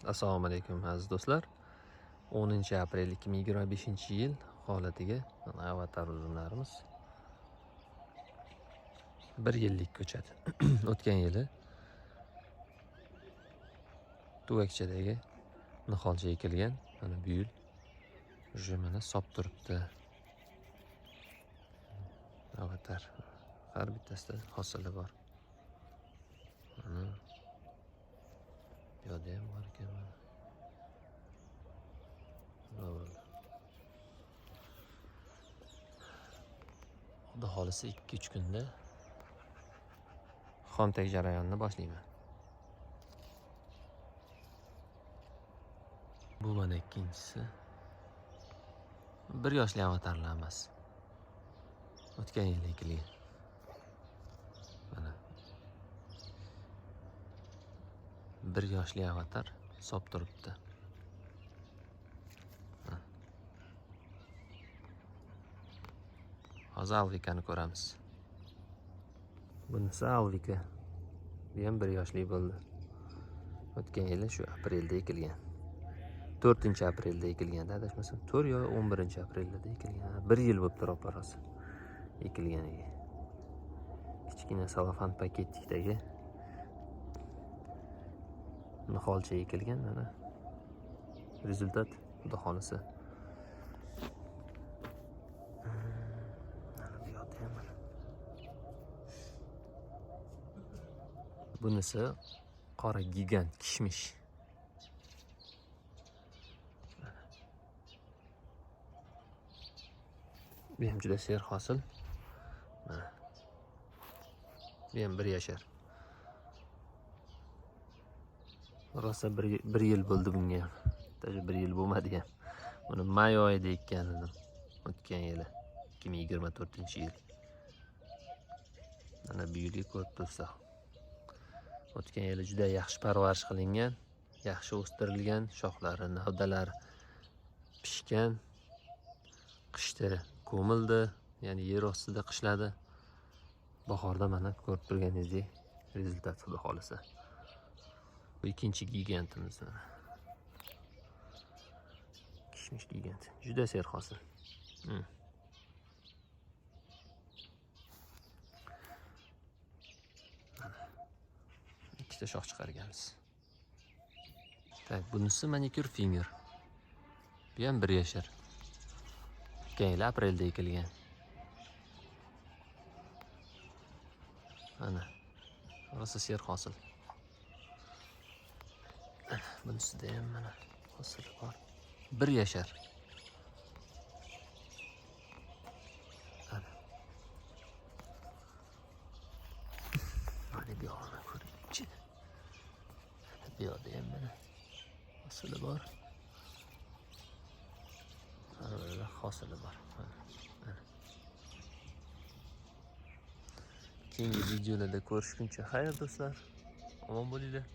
Assalomu alaykum aziz do'stlar. 10 aprel 2025-yil holatiga avatar uzumlarimiz 1 yillik ko'chat. O'tgan yili tuvakchadagi niholcha ekilgan. Mana bu yil уже mana sop turibdi. Avatar har bittasida hosili bor. Mana bu yerda ham bor ekan. Xudo xolisi 2-3 kunda xomtek jarayonini boshlayman. Bu mana ikkinchisi. 1 yoshli avatarlar emas. O'tgan yil ekilgan. Mana 1 yoshli avatar sop turibdi. Hozir alvikani ko'ramiz. Bunisi alvika. Bu ham 1 yoshli bo'ldi. O'tgan yili shu aprelda ekilgan. 4-aprelda ekilgan, adashmasam 4 yo 11-aprelda ekilgan. 1 yil bo'libdi ro'parasi ekilganiga. Kichkina salofan paketdagi niholcha ekilgan. Mana rezultat xudo xolisi. Bunisi qora gigant kishmish. Bu ham juda ser hosil. Bu ham 1 yashar. Rosa 1 yil bo'ldi bunga ham. Taji 1 yil bo'lmadi ham. Buni may oyida ekkan edim. O'tgan yili 2024-yil. Mana bu yilga ko'rib tursa. O'tgan yili juda yaxshi parvarish qilingan, yaxshi o'stirilgan, shoxlari, navdalari pishgan. Qishda ko'mildi, ya'ni yer ostida qishladi. Bahorda mana ko'rib turganingizdek rezultat xudo xolisa. Bu ikkinchi gigantimiz. Kishmish gigant. Juda ser hosil. Ikkita shox chiqarganmiz. Tak, bunisi manikür finger. Bu ham 1 yashar. O'tgan yil aprelda ekilgan. Mana rosa ser hosil. Bunisida ham mana hosili bor. 1 yashar. Mana bu yoqni ko'ringchi. Bu yoqda ham mana hosili bor. Mana hosili bor. Keyingi videolarda ko'rishguncha xayr do'stlar. Omon bo'linglar.